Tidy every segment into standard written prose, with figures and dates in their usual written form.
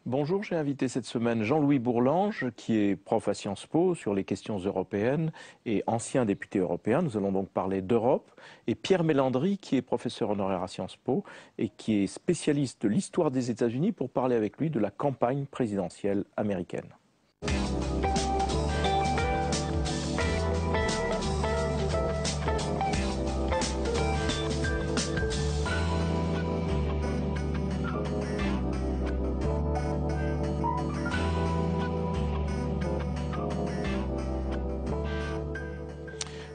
Bonjour, j'ai invité cette semaine Jean-Louis Bourlange, qui est prof à Sciences Po sur les questions européennes et ancien député européen. Nous allons donc parler d'Europe. Et Pierre Mélandry, qui est professeur honoraire à Sciences Po et qui est spécialiste de l'histoire des États-Unis pour parler avec lui de la campagne présidentielle américaine.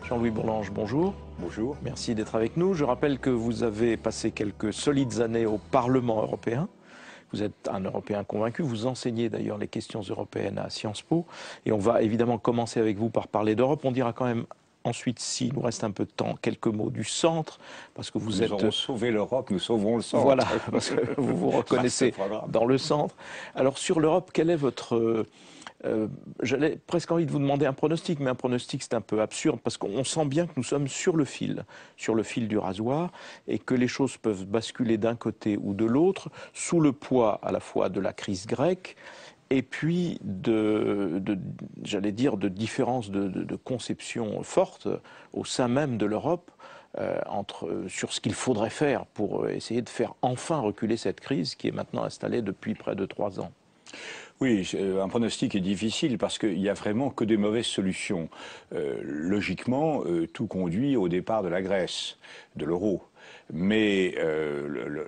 Jean-Louis Bourlange, bonjour. Bonjour. Merci d'être avec nous. Je rappelle que vous avez passé quelques solides années au Parlement européen. Vous êtes un Européen convaincu. Vous enseignez d'ailleurs les questions européennes à Sciences Po. Et on va évidemment commencer avec vous par parler d'Europe. On dira quand même ensuite, s'il nous reste un peu de temps, quelques mots du centre, parce que vous êtes... Nous aurons sauvé l'Europe, nous sauverons le centre. Voilà, parce que vous vous reconnaissez dans le centre. Alors sur l'Europe, quel est votre... J'avais presque envie de vous demander un pronostic, mais un pronostic c'est un peu absurde parce qu'on sent bien que nous sommes sur le fil du rasoir et que les choses peuvent basculer d'un côté ou de l'autre sous le poids à la fois de la crise grecque et puis j'allais dire, de différences de conception fortes au sein même de l'Europe. Sur ce qu'il faudrait faire pour essayer de faire enfin reculer cette crise qui est maintenant installée depuis près de 3 ans. Oui, un pronostic est difficile parce qu'il n'y a vraiment que des mauvaises solutions. Logiquement, tout conduit au départ de la Grèce, de l'euro. Mais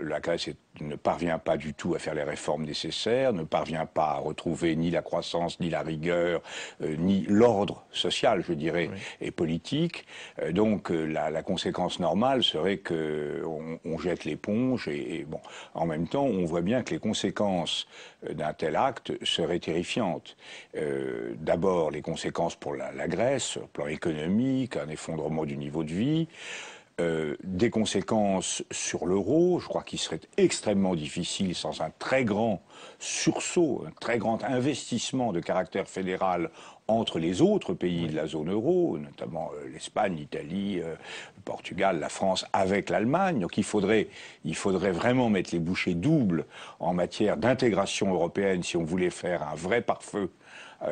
la Grèce ne parvient pas du tout à faire les réformes nécessaires, ne parvient pas à retrouver ni la croissance, ni la rigueur, ni l'ordre social, je dirais, oui, et politique. Donc la conséquence normale serait qu'on jette l'éponge et bon, en même temps, on voit bien que les conséquences d'un tel acte seraient terrifiantes. D'abord, les conséquences pour la Grèce, sur le plan économique, un effondrement du niveau de vie. Des conséquences sur l'euro, je crois qu'il serait extrêmement difficile sans un très grand sursaut, un très grand investissement de caractère fédéral entre les autres pays de la zone euro, notamment l'Espagne, l'Italie, le Portugal, la France, avec l'Allemagne. Donc il faudrait vraiment mettre les bouchées doubles en matière d'intégration européenne si on voulait faire un vrai pare-feu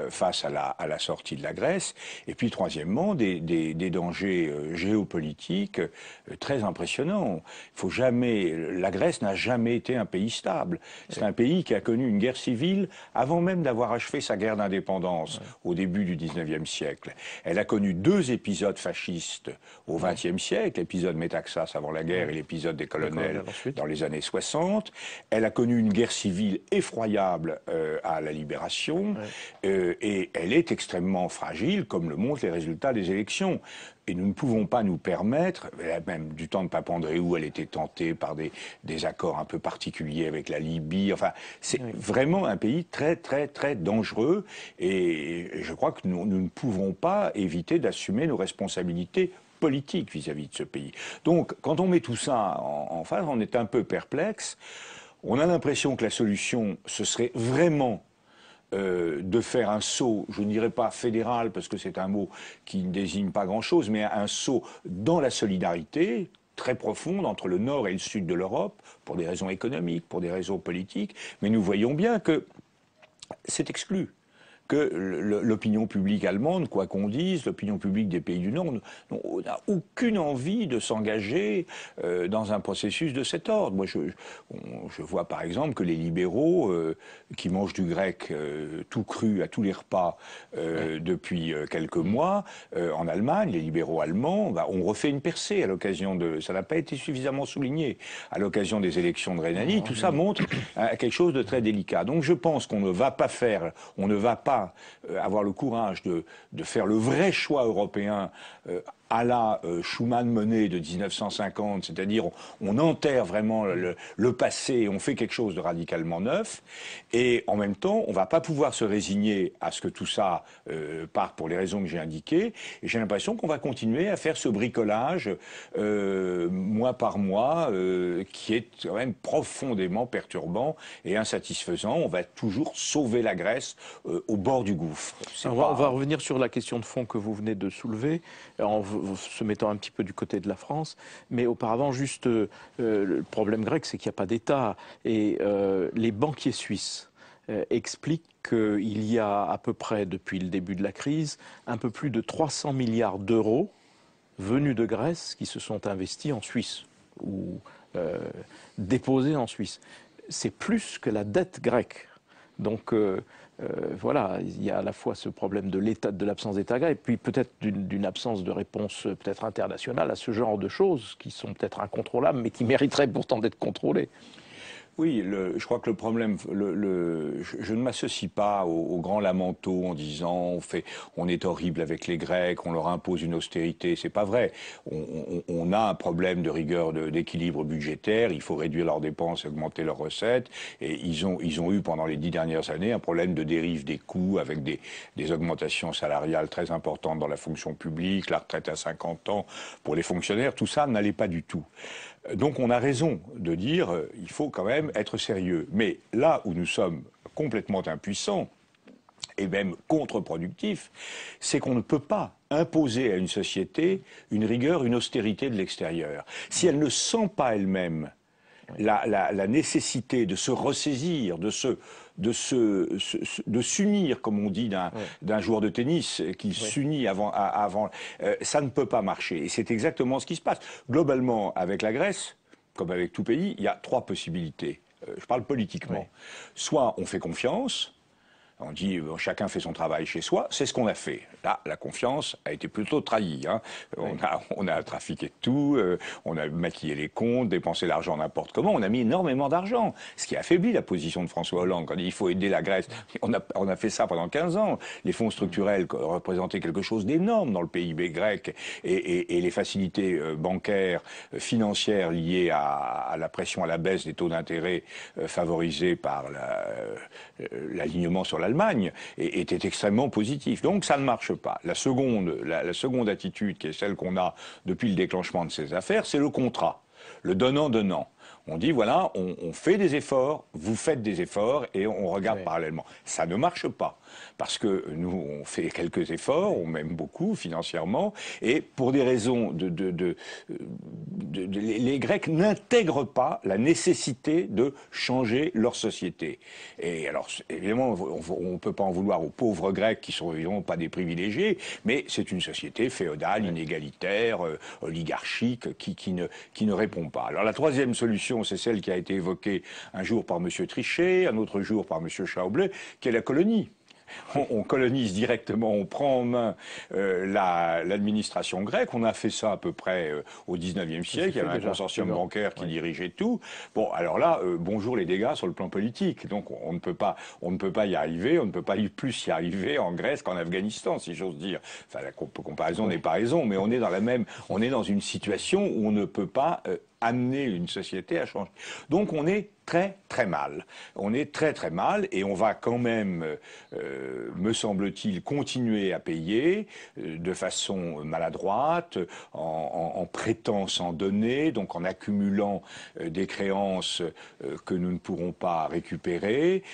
face à la sortie de la Grèce. Et puis, troisièmement, des dangers géopolitiques très impressionnants. La Grèce n'a jamais été un pays stable. C'est un pays qui a connu une guerre civile avant même d'avoir achevé sa guerre d'indépendance au début du XIXe siècle. Elle a connu 2 épisodes fascistes au XXe siècle, l'épisode Métaxas avant la guerre et l'épisode des colonels dans les années 60. Elle a connu une guerre civile effroyable à la Libération. Et elle est extrêmement fragile, comme le montrent les résultats des élections. Et nous ne pouvons pas nous permettre, même du temps de Papandréou, elle était tentée par des accords un peu particuliers avec la Libye. Enfin, c'est vraiment un pays très, très, très dangereux. Et je crois que nous ne pouvons pas éviter d'assumer nos responsabilités politiques vis-à-vis de ce pays. Donc, quand on met tout ça en face, on est un peu perplexe. On a l'impression que la solution, ce serait vraiment de faire un saut, je ne dirais pas fédéral parce que c'est un mot qui ne désigne pas grand-chose, mais un saut dans la solidarité très profonde entre le nord et le sud de l'Europe, pour des raisons économiques, pour des raisons politiques, mais nous voyons bien que c'est exclu. Que l'opinion publique allemande, quoi qu'on dise, l'opinion publique des pays du Nord n'a aucune envie de s'engager dans un processus de cet ordre. Moi, je vois par exemple que les libéraux qui mangent du grec tout cru à tous les repas depuis quelques mois, en Allemagne, les libéraux allemands, ont refait une percée à l'occasion ça n'a pas été suffisamment souligné, à l'occasion des élections de Rhénanie. Tout ça montre quelque chose de très délicat. Donc je pense qu'on ne va pas avoir le courage de faire le vrai choix européen à la Schuman-Monet de 1950, c'est-à-dire on enterre vraiment le passé, on fait quelque chose de radicalement neuf, et en même temps, on ne va pas pouvoir se résigner à ce que tout ça parte pour les raisons que j'ai indiquées, et j'ai l'impression qu'on va continuer à faire ce bricolage mois par mois, qui est quand même profondément perturbant et insatisfaisant. On va toujours sauver la Grèce au bord du gouffre. On va revenir sur la question de fond que vous venez de soulever, en se mettant un petit peu du côté de la France. Mais auparavant, juste, le problème grec, c'est qu'il n'y a pas d'État. Et les banquiers suisses explique qu'il y a à peu près, depuis le début de la crise, un peu plus de 300 milliards d'euros venus de Grèce qui se sont investis en Suisse ou déposés en Suisse. C'est plus que la dette grecque. Donc voilà, il y a à la fois ce problème de l'absence d'État grec, et puis peut-être d'une absence de réponse peut-être internationale à ce genre de choses qui sont peut-être incontrôlables, mais qui mériteraient pourtant d'être contrôlées. Oui, je crois que le problème, je ne m'associe pas aux grands lamentaaux en disant on est horrible avec les Grecs, on leur impose une austérité. C'est pas vrai. On a un problème de rigueur, d'équilibre budgétaire. Il faut réduire leurs dépenses et augmenter leurs recettes. Et ils ont eu pendant les 10 dernières années un problème de dérive des coûts avec des augmentations salariales très importantes dans la fonction publique, la retraite à 50 ans pour les fonctionnaires. Tout ça n'allait pas du tout. Donc on a raison de dire il faut quand même être sérieux. Mais là où nous sommes complètement impuissants et même contre-productifs, c'est qu'on ne peut pas imposer à une société une rigueur, une austérité de l'extérieur. Si elle ne sent pas elle-même la nécessité de se ressaisir, de s'unir, comme on dit d'un joueur de tennis qui s'unit avant, ça ne peut pas marcher. Et c'est exactement ce qui se passe. Globalement, avec la Grèce, comme avec tout pays, il y a 3 possibilités. Je parle politiquement. Soit on fait confiance. On dit chacun fait son travail chez soi, c'est ce qu'on a fait. Là, la confiance a été plutôt trahie. Hein. Oui. On a trafiqué de tout, on a maquillé les comptes, dépensé l'argent n'importe comment. On a mis énormément d'argent, ce qui affaiblit la position de François Hollande. Quand il faut aider la Grèce, on a fait ça pendant 15 ans. Les fonds structurels représentaient quelque chose d'énorme dans le PIB grec et les facilités bancaires, financières liées à la pression à la baisse des taux d'intérêt favorisés par l'alignement sur l'Allemagne était extrêmement positif. Donc ça ne marche pas. La seconde attitude, qui est celle qu'on a depuis le déclenchement de ces affaires, c'est le contrat, le donnant-donnant. On dit, voilà, on fait des efforts, vous faites des efforts, et on regarde parallèlement. Ça ne marche pas, parce que nous, on fait quelques efforts, on m'aime beaucoup financièrement, et pour des raisons les Grecs n'intègrent pas la nécessité de changer leur société. Et alors, évidemment, on ne peut pas en vouloir aux pauvres Grecs, qui sont évidemment pas des privilégiés, mais c'est une société féodale, inégalitaire, oligarchique, qui ne répond pas. Alors la troisième solution, c'est celle qui a été évoquée un jour par M. Trichet, un autre jour par M. Schäuble, qui est la colonie. On colonise directement, on prend en main l'administration grecque. On a fait ça à peu près au 19e siècle. Il y avait un consortium bancaire qui dirigeait tout. Bon, alors là, bonjour les dégâts sur le plan politique. Donc on ne peut pas y arriver, on ne peut pas plus y arriver en Grèce qu'en Afghanistan, si j'ose dire. Enfin, la comparaison n'est pas raison, mais on est dans une situation où on ne peut pas amener une société à changer. Donc on est très très mal. On est très très mal et on va quand même, me semble-t-il, continuer à payer de façon maladroite, en prêtant sans donner, donc en accumulant des créances que nous ne pourrons pas récupérer,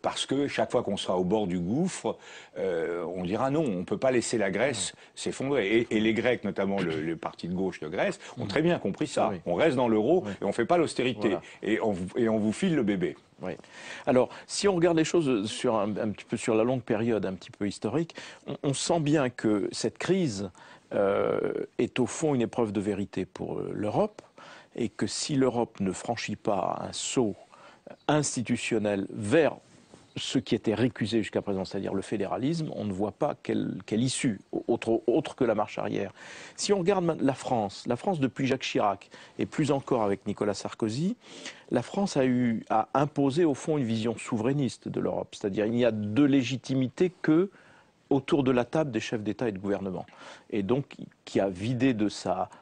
parce que chaque fois qu'on sera au bord du gouffre, on dira non, on ne peut pas laisser la Grèce s'effondrer. Et les Grecs, notamment le parti de gauche de Grèce, ont très bien compris ça. On reste dans l'euro et on ne fait pas l'austérité. Voilà. Et on vous file le bébé. Oui. Alors, si on regarde les choses sur un petit peu sur la longue période, un petit peu historique, on sent bien que cette crise est au fond une épreuve de vérité pour l'Europe, et que si l'Europe ne franchit pas un saut institutionnel vers ce qui était récusé jusqu'à présent, c'est-à-dire le fédéralisme, on ne voit pas quelle issue, autre que la marche arrière. Si on regarde la France depuis Jacques Chirac, et plus encore avec Nicolas Sarkozy, la France a imposé au fond une vision souverainiste de l'Europe, c'est-à-dire il n'y a de légitimité que autour de la table des chefs d'État et de gouvernement, et donc qui a vidé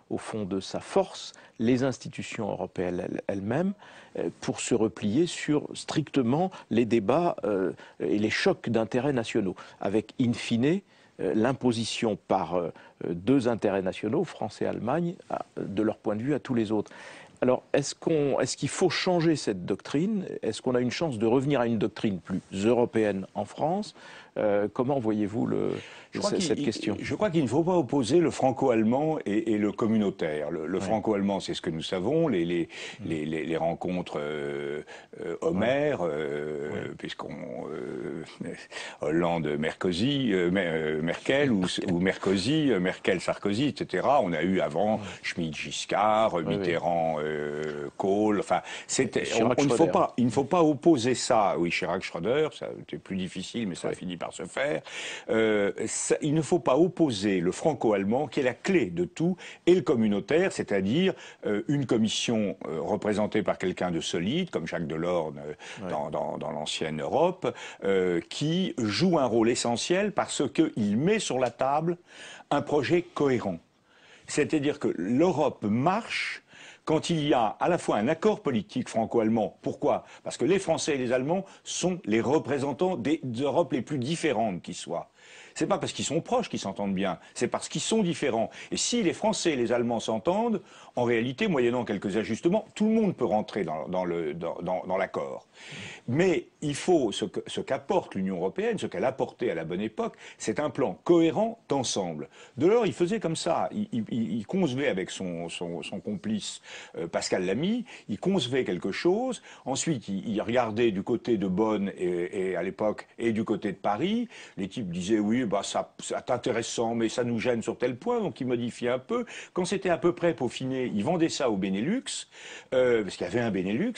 au fond de sa force les institutions européennes elles-mêmes pour se replier sur strictement les débats et les chocs d'intérêts nationaux, avec in fine l'imposition par 2 intérêts nationaux, France et Allemagne, de leur point de vue à tous les autres. Alors, est-ce qu'il faut changer cette doctrine? Est-ce qu'on a une chance de revenir à une doctrine plus européenne en France? Comment voyez-vous cette question? Je crois qu'il ne faut pas opposer le franco-allemand et le communautaire. Le franco-allemand, c'est ce que nous savons, les rencontres Homère, Hollande, Merkel ou Merkozy, Merkel, Sarkozy, etc. On a eu avant Schmitt, Giscard, Mitterrand, Kohl. Enfin, il ne faut pas opposer ça. Oui, Chirac, Schröder, ça a été plus difficile, mais ça a fini par se faire. Il ne faut pas opposer le franco-allemand, qui est la clé de tout, et le communautaire, c'est-à-dire une commission représentée par quelqu'un de solide, comme Jacques Delors dans l'ancienne Europe, qui joue un rôle essentiel parce qu'il met sur la table un projet cohérent. C'est-à-dire que l'Europe marche quand il y a à la fois un accord politique franco-allemand. Pourquoi? Parce que les Français et les Allemands sont les représentants des Europes les plus différentes qui soient. C'est pas parce qu'ils sont proches qu'ils s'entendent bien, c'est parce qu'ils sont différents. Et si les Français et les Allemands s'entendent, en réalité, moyennant quelques ajustements, tout le monde peut rentrer dans l'accord. Mais il faut, ce qu'apporte l'Union européenne, ce qu'elle apportait à la bonne époque, c'est un plan cohérent d'ensemble. Delors, il faisait comme ça. Il concevait avec son complice Pascal Lamy, il concevait quelque chose. Ensuite, il regardait du côté de Bonn et à l'époque, et du côté de Paris. Les types disaient, oui, bah, ça c'est intéressant, mais ça nous gêne sur tel point, donc il modifiait un peu. Quand c'était à peu près peaufiné, il vendait ça au Benelux, parce qu'il y avait un Benelux,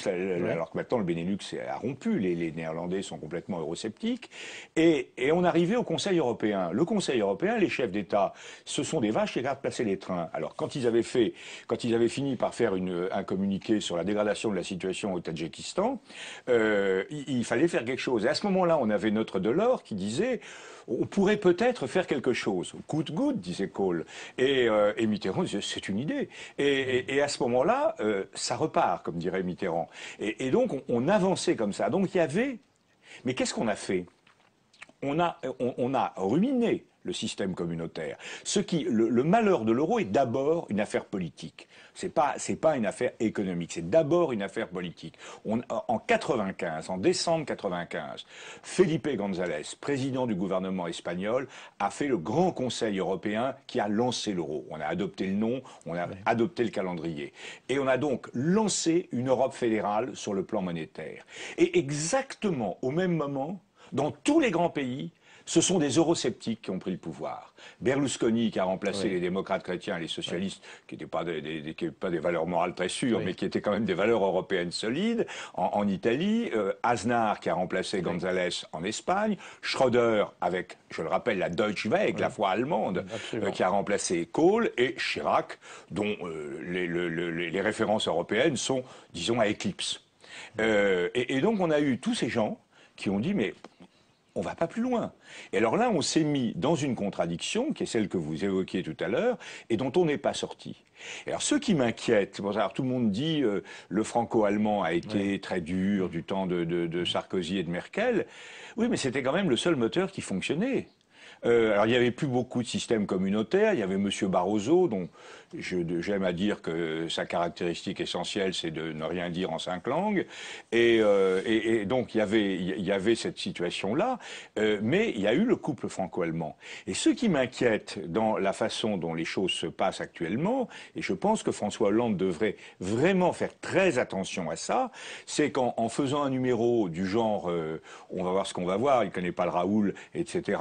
alors que maintenant le Benelux a rompu, les Néerlandais sont complètement eurosceptiques, et on arrivait au Conseil européen. Le Conseil européen, les chefs d'État, ce sont des vaches qui regardent passer les trains. Alors quand ils avaient fini par faire un communiqué sur la dégradation de la situation au Tadjikistan, il fallait faire quelque chose. Et à ce moment-là, on avait notre Delors qui disait, on pourrait peut-être faire quelque chose. Good, good, disait Kohl. Et Mitterrand disait, c'est une idée. Et à ce moment-là, ça repart, comme dirait Mitterrand. Et donc, on avançait comme ça. Donc, il y avait... Mais qu'est-ce qu'on a fait? On a ruiné le système communautaire. Le malheur de l'euro est d'abord une affaire politique. C'est pas une affaire économique, c'est d'abord une affaire politique. En décembre 95, Felipe González, président du gouvernement espagnol, a fait le grand conseil européen qui a lancé l'euro. On a adopté le nom, on a adopté le calendrier. Et on a donc lancé une Europe fédérale sur le plan monétaire. Et exactement au même moment, dans tous les grands pays, ce sont des eurosceptiques qui ont pris le pouvoir. Berlusconi, qui a remplacé les démocrates chrétiens et les socialistes, qui n'étaient pas des valeurs morales très sûres, mais qui étaient quand même des valeurs européennes solides, en Italie. Aznar, qui a remplacé González en Espagne. Schröder, avec, je le rappelle, la Deutsche Weck, la foi allemande, qui a remplacé Kohl. Et Chirac, dont les références européennes sont, disons, à éclipse. Et donc, on a eu tous ces gens qui ont dit, mais on va pas plus loin. Et alors là, on s'est mis dans une contradiction, qui est celle que vous évoquiez tout à l'heure, et dont on n'est pas sorti. Et alors, ce qui m'inquiète, alors tout le monde dit le franco-allemand a été très dur du temps de Sarkozy et de Merkel. Oui, mais c'était quand même le seul moteur qui fonctionnait. Alors, il n'y avait plus beaucoup de systèmes communautaires. Il y avait M. Barroso, dont j'aime à dire que sa caractéristique essentielle, c'est de ne rien dire en 5 langues. Et donc, il y avait cette situation-là. Mais il y a eu le couple franco-allemand. Et ce qui m'inquiète dans la façon dont les choses se passent actuellement, et je pense que François Hollande devrait vraiment faire très attention à ça, c'est qu'en faisant un numéro du genre on va voir ce qu'on va voir, il ne connaît pas le Raoul, etc.,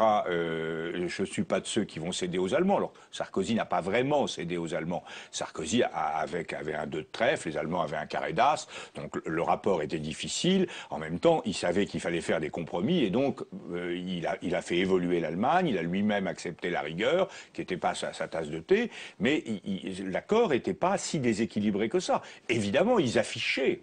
je ne suis pas de ceux qui vont céder aux Allemands. Alors, Sarkozy n'a pas vraiment cédé aux Allemands. Sarkozy avait un 2 de trèfle, les Allemands avaient un carré d'as, donc le rapport était difficile. En même temps, il savait qu'il fallait faire des compromis, et donc il a fait évoluer l'Allemagne, il a lui-même accepté la rigueur, qui n'était pas sa tasse de thé, mais l'accord n'était pas si déséquilibré que ça. Évidemment, ils affichaient,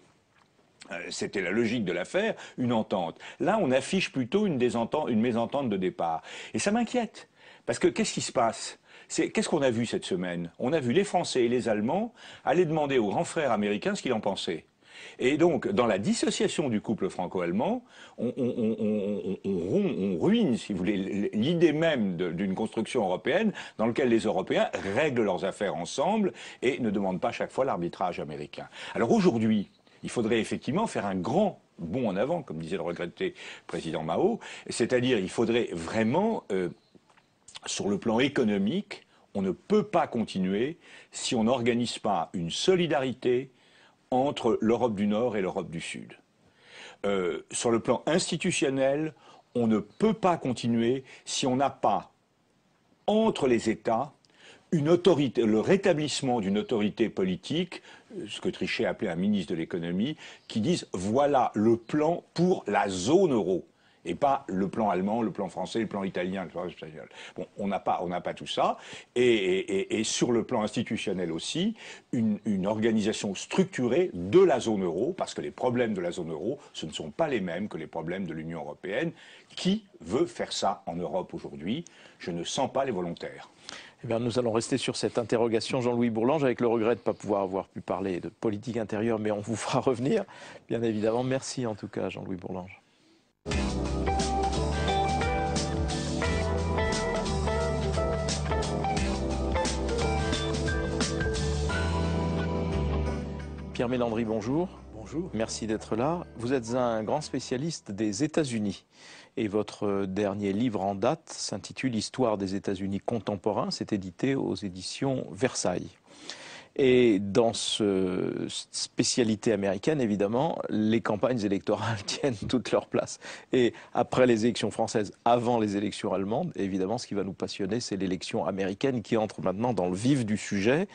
c'était la logique de l'affaire, une entente. Là, on affiche plutôt une mésentente de départ. Et ça m'inquiète. Parce que qu'est-ce qui se passe? Qu'est-ce qu'on a vu cette semaine? On a vu les Français et les Allemands aller demander aux grands frères américains ce qu'ils en pensaient. Et donc, dans la dissociation du couple franco-allemand, on ruine, si vous voulez, l'idée même d'une construction européenne dans laquelle les Européens règlent leurs affaires ensemble et ne demandent pas chaque fois l'arbitrage américain. Alors aujourd'hui, il faudrait effectivement faire un grand bond en avant, comme disait le regretté président Mao, c'est-à-dire il faudrait vraiment, sur le plan économique, on ne peut pas continuer si on n'organise pas une solidarité entre l'Europe du Nord et l'Europe du Sud. sur le plan institutionnel, on ne peut pas continuer si on n'a pas, entre les États, une autorité, le rétablissement d'une autorité politique, ce que Trichet appelait un ministre de l'économie, qui dise voilà le plan pour la zone euro. Et pas le plan allemand, le plan français, le plan italien, le plan espagnol. Bon, on n'a pas tout ça. Et sur le plan institutionnel aussi, une organisation structurée de la zone euro, parce que les problèmes de la zone euro, ce ne sont pas les mêmes que les problèmes de l'Union européenne. Qui veut faire ça en Europe aujourd'hui? Je ne sens pas les volontaires. Eh bien, nous allons rester sur cette interrogation, Jean-Louis Bourlanges, avec le regret de ne pas pouvoir avoir pu parler de politique intérieure, mais on vous fera revenir, bien évidemment. Merci en tout cas, Jean-Louis Bourlanges. Pierre Mélandry, bonjour. Bonjour. Merci d'être là. Vous êtes un grand spécialiste des États-Unis et votre dernier livre en date s'intitule Histoire des États-Unis contemporains. C'est édité aux éditions Versailles. Et dans cette spécialité américaine, évidemment, les campagnes électorales tiennent toute leur place. Et après les élections françaises, avant les élections allemandes, évidemment, ce qui va nous passionner, c'est l'élection américaine qui entre maintenant dans le vif du sujet,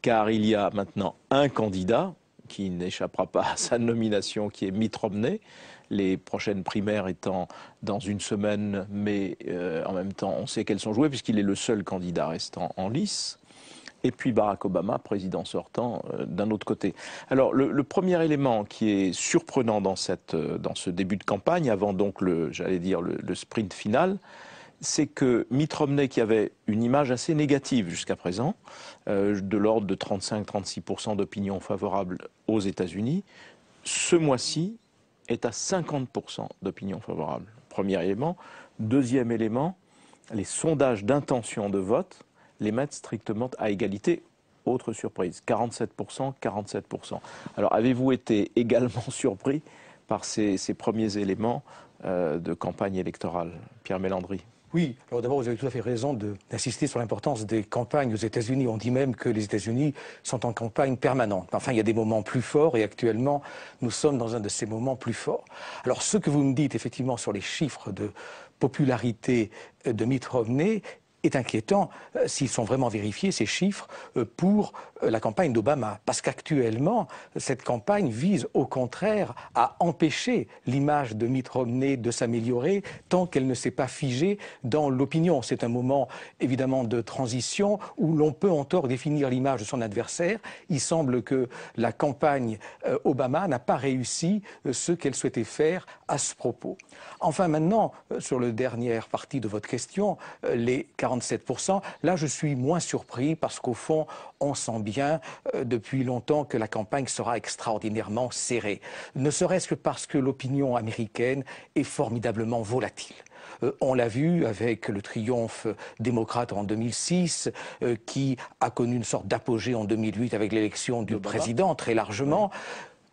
car il y a maintenant un candidat qui n'échappera pas à sa nomination, qui est Mitt Romney, les prochaines primaires étant dans une semaine, mais en même temps, on sait qu'elles sont jouées puisqu'il est le seul candidat restant en lice. Et puis Barack Obama, président sortant, d'un autre côté. Alors, le premier élément qui est surprenant dans ce début de campagne, avant donc le sprint final, c'est que Mitt Romney, qui avait une image assez négative jusqu'à présent, de l'ordre de 35-36% d'opinion favorable aux États-Unis, ce mois-ci est à 50% d'opinion favorable. Premier élément. Deuxième élément, les sondages d'intention de vote les mettent strictement à égalité. Autre surprise, 47%, 47%. Alors, avez-vous été également surpris par ces premiers éléments de campagne électorale, Pierre Mélandry? Oui, alors d'abord, vous avez tout à fait raison d'insister sur l'importance des campagnes aux États-Unis. On dit même que les États-Unis sont en campagne permanente. Enfin, il y a des moments plus forts et actuellement, nous sommes dans un de ces moments plus forts. Alors, ce que vous me dites effectivement sur les chiffres de popularité de Mitt Romney est inquiétant s'ils sont vraiment vérifiés, ces chiffres, pour la campagne d'Obama. Parce qu'actuellement, cette campagne vise au contraire à empêcher l'image de Mitt Romney de s'améliorer tant qu'elle ne s'est pas figée dans l'opinion. C'est un moment évidemment de transition où l'on peut encore définir l'image de son adversaire. Il semble que la campagne Obama n'a pas réussi ce qu'elle souhaitait faire à ce propos. Enfin maintenant, sur la dernière partie de votre question, les 47%, là je suis moins surpris parce qu'au fond, on sent bien depuis longtemps que la campagne sera extraordinairement serrée. Ne serait-ce que parce que l'opinion américaine est formidablement volatile. On l'a vu avec le triomphe démocrate en 2006, qui a connu une sorte d'apogée en 2008 avec l'élection du président très largement.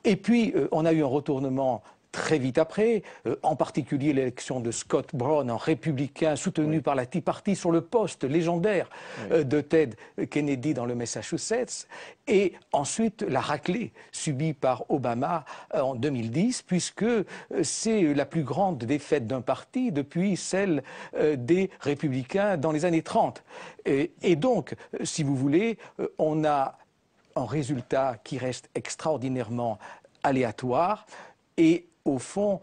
Et puis, on a eu un retournement très vite après, en particulier l'élection de Scott Brown, un républicain soutenu par la Tea Party sur le poste légendaire de Ted Kennedy dans le Massachusetts, et ensuite la raclée subie par Obama en 2010, puisque c'est la plus grande défaite d'un parti depuis celle des républicains dans les années 30. Et donc, si vous voulez, on a un résultat qui reste extraordinairement aléatoire, et au fond,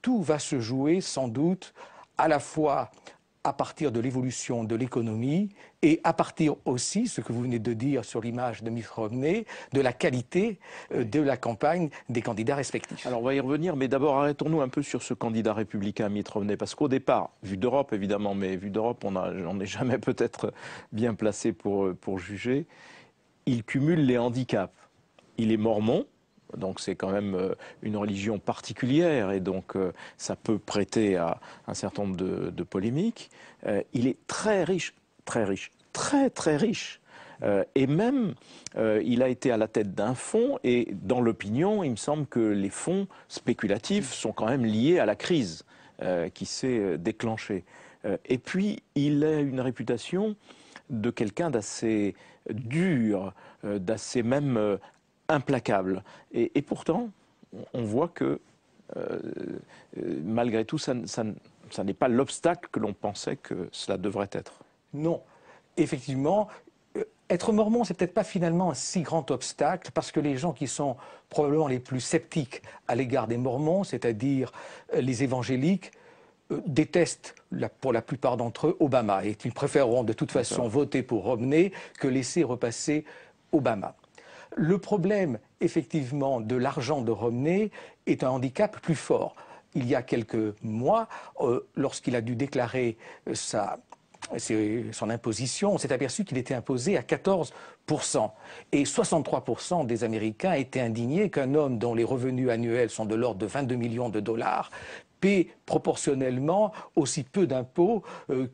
tout va se jouer sans doute à la fois à partir de l'évolution de l'économie et à partir aussi, ce que vous venez de dire sur l'image de Mitt Romney, de la qualité de la campagne des candidats respectifs. Alors on va y revenir, mais d'abord arrêtons-nous un peu sur ce candidat républicain Mitt Romney, parce qu'au départ, vu d'Europe évidemment, mais vu d'Europe, on n'est jamais peut-être bien placé pour juger, il cumule les handicaps. Il est mormon. Donc c'est quand même une religion particulière et donc ça peut prêter à un certain nombre de polémiques. Il est très riche, très riche, très très riche. Et même, il a été à la tête d'un fonds et dans l'opinion, il me semble que les fonds spéculatifs sont quand même liés à la crise qui s'est déclenchée. Et puis, il a une réputation de quelqu'un d'assez dur, d'assez même implacable. Et pourtant, on voit que malgré tout, ça n'est pas l'obstacle que l'on pensait que cela devrait être. Non, effectivement, être mormon, c'est peut-être pas finalement un si grand obstacle, parce que les gens qui sont probablement les plus sceptiques à l'égard des mormons, c'est-à-dire les évangéliques, détestent pour la plupart d'entre eux Obama, et ils préféreront de toute façon voter pour Romney que laisser repasser Obama. Le problème, effectivement, de l'argent de Romney est un handicap plus fort. Il y a quelques mois, lorsqu'il a dû déclarer son imposition, on s'est aperçu qu'il était imposé à 14%. Et 63% des Américains étaient indignés qu'un homme dont les revenus annuels sont de l'ordre de 22 millions de dollars paie proportionnellement aussi peu d'impôts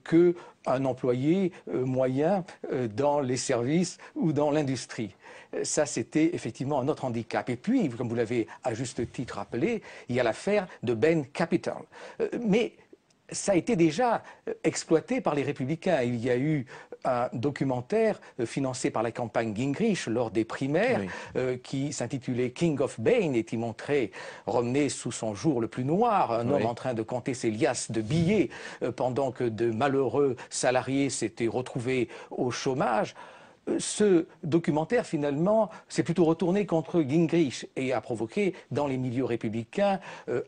qu'un employé moyen dans les services ou dans l'industrie. Ça, c'était effectivement un autre handicap. Et puis, comme vous l'avez à juste titre rappelé, il y a l'affaire de Ben Capital. Mais ça a été déjà exploité par les républicains. Il y a eu un documentaire financé par la campagne Gingrich lors des primaires qui s'intitulait King of Bane et qui montrait Romney sous son jour le plus noir, un homme en train de compter ses liasses de billets pendant que de malheureux salariés s'étaient retrouvés au chômage. Ce documentaire, finalement, s'est plutôt retourné contre Gingrich et a provoqué, dans les milieux républicains,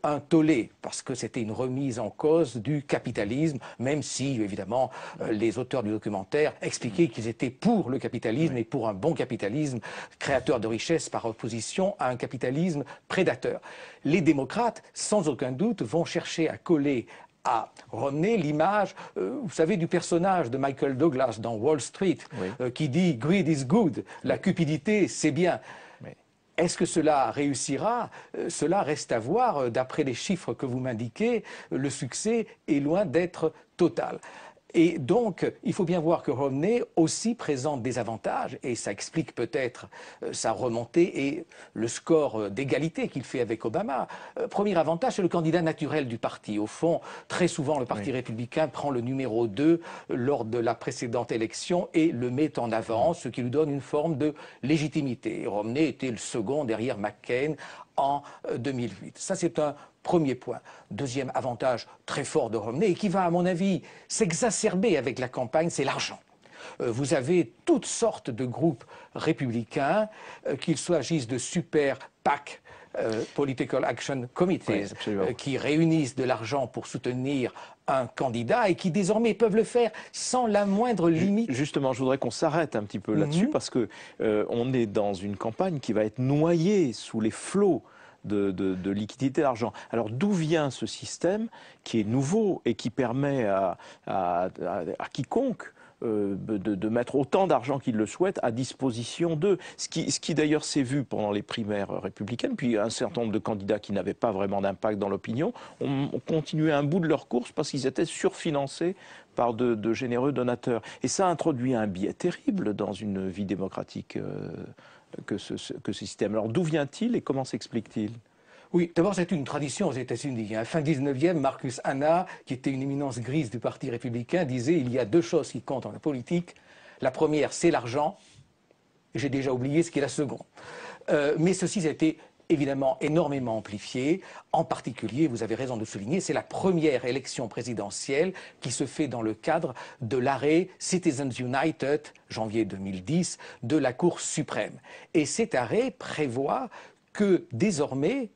un tollé, parce que c'était une remise en cause du capitalisme, même si, évidemment, les auteurs du documentaire expliquaient qu'ils étaient pour le capitalisme et pour un bon capitalisme, créateur de richesses par opposition à un capitalisme prédateur. Les démocrates, sans aucun doute, vont chercher à coller à Romney l'image, vous savez, du personnage de Michael Douglas dans Wall Street, qui dit « Greed is good », la cupidité, c'est bien. Est-ce que cela réussira? Cela reste à voir. D'après les chiffres que vous m'indiquez, le succès est loin d'être total. Et donc, il faut bien voir que Romney aussi présente des avantages, et ça explique peut-être sa remontée et le score d'égalité qu'il fait avec Obama. Premier avantage, c'est le candidat naturel du parti. Au fond, très souvent, le Parti républicain prend le numéro 2 lors de la précédente élection et le met en avant, ce qui lui donne une forme de légitimité. Et Romney était le second derrière McCain en 2008. Ça, c'est un premier point. Deuxième avantage très fort de Romney, et qui va, à mon avis, s'exacerber avec la campagne, c'est l'argent. Vous avez toutes sortes de groupes républicains, qu'il s'agisse de super PAC, Political Action Committees, qui réunissent de l'argent pour soutenir un candidat et qui désormais peuvent le faire sans la moindre limite. Justement, je voudrais qu'on s'arrête un petit peu là-dessus parce que on est dans une campagne qui va être noyée sous les flots de liquidité d'argent. Alors d'où vient ce système qui est nouveau et qui permet à quiconque de mettre autant d'argent qu'il le souhaite à disposition d'eux. Ce qui d'ailleurs s'est vu pendant les primaires républicaines, puis un certain nombre de candidats qui n'avaient pas vraiment d'impact dans l'opinion ont continué un bout de leur course parce qu'ils étaient surfinancés par de généreux donateurs. Et ça introduit un biais terrible dans une vie démocratique que ce système. Alors d'où vient-il et comment s'explique-t-il ? Oui, d'abord c'est une tradition aux États-Unis. Fin 19e, Marcus Hanna, qui était une éminence grise du Parti républicain, disait il y a deux choses qui comptent dans la politique. La première, c'est l'argent. J'ai déjà oublié ce qui est la seconde. Mais ceci a été évidemment énormément amplifié. En particulier, vous avez raison de souligner, c'est la première élection présidentielle qui se fait dans le cadre de l'arrêt Citizens United, janvier 2010, de la Cour suprême. Et cet arrêt prévoit que désormais,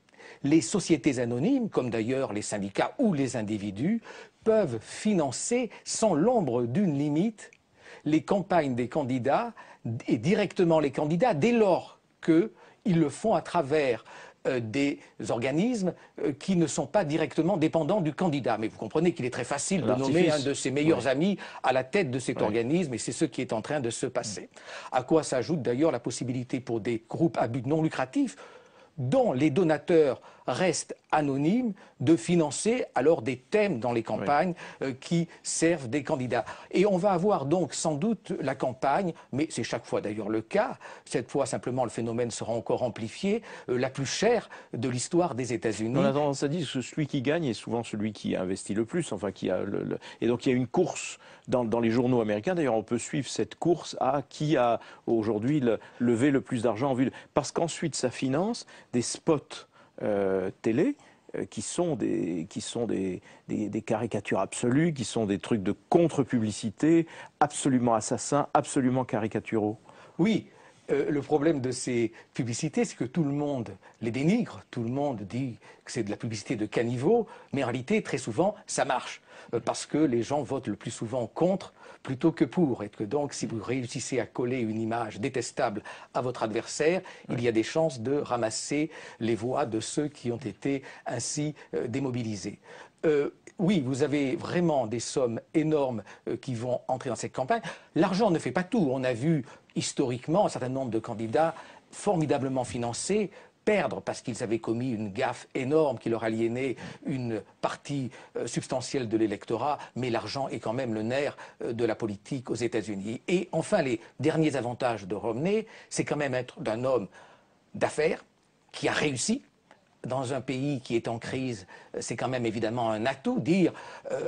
les sociétés anonymes, comme d'ailleurs les syndicats ou les individus, peuvent financer sans l'ombre d'une limite les campagnes des candidats et directement les candidats dès lors qu'ils le font à travers des organismes qui ne sont pas directement dépendants du candidat. Mais vous comprenez qu'il est très facile de nommer un de ses meilleurs amis à la tête de cet organisme, et c'est ce qui est en train de se passer. À quoi s'ajoute d'ailleurs la possibilité pour des groupes à but non lucratif, dont les donateurs restent anonymes, de financer alors des thèmes dans les campagnes qui servent des candidats. Et on va avoir donc sans doute la campagne, mais c'est chaque fois d'ailleurs le cas, cette fois simplement le phénomène sera encore amplifié, la plus chère de l'histoire des États-Unis. On a tendance à dire que celui qui gagne est souvent celui qui investit le plus, enfin qui a Et donc il y a une course dans les journaux américains, d'ailleurs on peut suivre cette course à qui a aujourd'hui levé le plus d'argent en vue Parce qu'ensuite ça finance des spots télé qui sont des caricatures absolues, qui sont des trucs de contre-publicité, absolument assassins, absolument caricaturaux. Oui, le problème de ces publicités, c'est que tout le monde les dénigre, tout le monde dit que c'est de la publicité de caniveau, mais en réalité, très souvent, ça marche, parce que les gens votent le plus souvent contre plutôt que pour, et que donc, si vous réussissez à coller une image détestable à votre adversaire, il y a des chances de ramasser les voix de ceux qui ont été ainsi démobilisés. Oui, vous avez vraiment des sommes énormes qui vont entrer dans cette campagne. L'argent ne fait pas tout. On a vu historiquement un certain nombre de candidats formidablement financés perdre parce qu'ils avaient commis une gaffe énorme qui leur aliénait une partie substantielle de l'électorat, mais l'argent est quand même le nerf de la politique aux États-Unis. Et enfin, les derniers avantages de Romney, c'est quand même être d'un homme d'affaires qui a réussi. Dans un pays qui est en crise, c'est quand même évidemment un atout. Dire,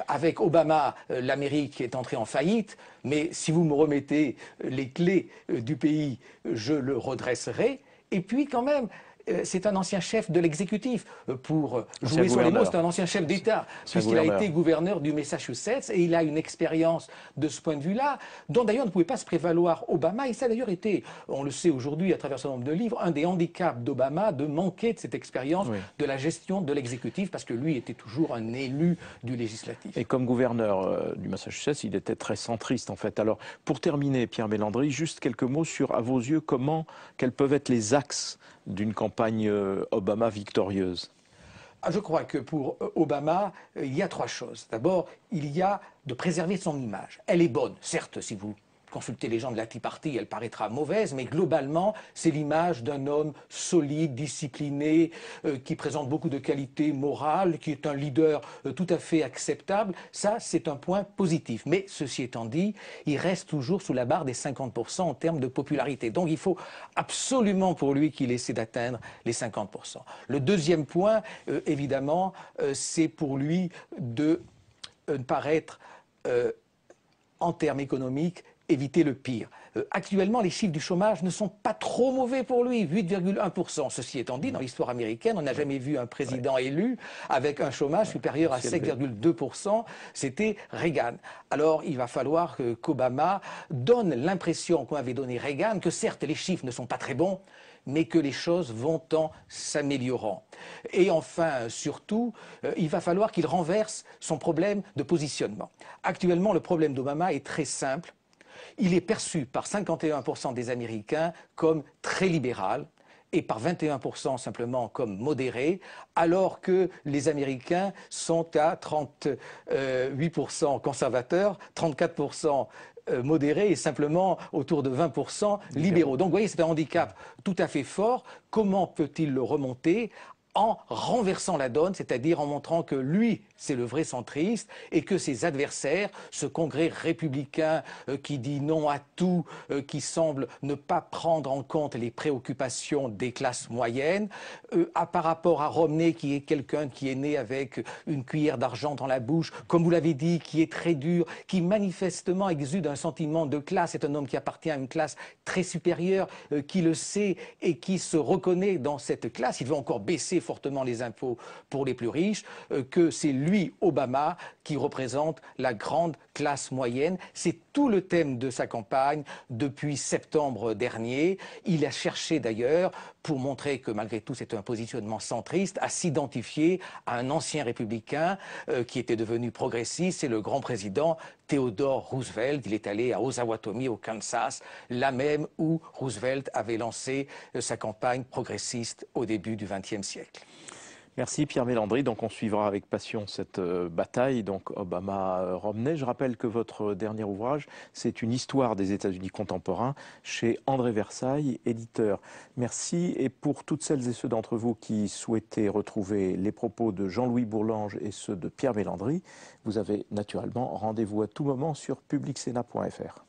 avec Obama, l'Amérique est entrée en faillite, mais si vous me remettez les clés du pays, je le redresserai. Et puis quand même, c'est un ancien chef de l'exécutif. Pour jouer sur les mots, c'est un ancien chef d'État, puisqu'il a été gouverneur du Massachusetts, et il a une expérience de ce point de vue-là, dont d'ailleurs ne pouvait pas se prévaloir Obama, et ça a d'ailleurs été, on le sait aujourd'hui à travers un nombre de livres, un des handicaps d'Obama de manquer de cette expérience de la gestion de l'exécutif, parce que lui était toujours un élu du législatif. Et comme gouverneur du Massachusetts, il était très centriste en fait. Alors, pour terminer, Pierre Mélandry, juste quelques mots sur, à vos yeux, quels peuvent être les axes d'une campagne Obama victorieuse? Je crois que pour Obama, il y a trois choses. D'abord, il y a de préserver son image. Elle est bonne, certes, si vous consultez les gens de la Tea Party, elle paraîtra mauvaise, mais globalement, c'est l'image d'un homme solide, discipliné, qui présente beaucoup de qualités morales, qui est un leader tout à fait acceptable. Ça, c'est un point positif. Mais ceci étant dit, il reste toujours sous la barre des 50% en termes de popularité. Donc il faut absolument pour lui qu'il essaie d'atteindre les 50%. Le deuxième point, évidemment, c'est pour lui de paraître en termes économiques, éviter le pire. Actuellement, les chiffres du chômage ne sont pas trop mauvais pour lui, 8,1%. Ceci étant dit, dans l'histoire américaine, on n'a jamais vu un président élu avec un chômage supérieur à 7,2%. C'était Reagan. Alors, il va falloir qu'Obama donne l'impression qu'on avait donné Reagan, que certes, les chiffres ne sont pas très bons, mais que les choses vont en s'améliorant. Et enfin, surtout, il va falloir qu'il renverse son problème de positionnement. Actuellement, le problème d'Obama est très simple. Il est perçu par 51% des Américains comme très libéral et par 21% simplement comme modéré, alors que les Américains sont à 38% conservateurs, 34% modérés et simplement autour de 20% libéraux. Donc vous voyez, c'est un handicap tout à fait fort. Comment peut-il le remonter ? En renversant la donne, c'est-à-dire en montrant que lui, c'est le vrai centriste et que ses adversaires, ce congrès républicain qui dit non à tout, qui semble ne pas prendre en compte les préoccupations des classes moyennes, par rapport à Romney qui est quelqu'un qui est né avec une cuillère d'argent dans la bouche, comme vous l'avez dit, qui est très dur, qui manifestement exude un sentiment de classe, c'est un homme qui appartient à une classe très supérieure, qui le sait et qui se reconnaît dans cette classe. Il veut encore baisser fortement les impôts pour les plus riches, que c'est lui, Obama, qui représente la grande classe moyenne. C'est tout le thème de sa campagne depuis septembre dernier. Il a cherché d'ailleurs, pour montrer que malgré tout c'est un positionnement centriste, à s'identifier à un ancien républicain qui était devenu progressiste, c'est le grand président Theodore Roosevelt. Il est allé à Osawatomie, au Kansas, là même où Roosevelt avait lancé sa campagne progressiste au début du XXe siècle. Merci Pierre Mélandry. Donc on suivra avec passion cette bataille, donc Obama-Romney. Je rappelle que votre dernier ouvrage, c'est une histoire des États-Unis contemporains chez André Versailles, éditeur. Merci. Et pour toutes celles et ceux d'entre vous qui souhaitaient retrouver les propos de Jean-Louis Bourlange et ceux de Pierre Mélandry, vous avez naturellement rendez-vous à tout moment sur publicsénat.fr.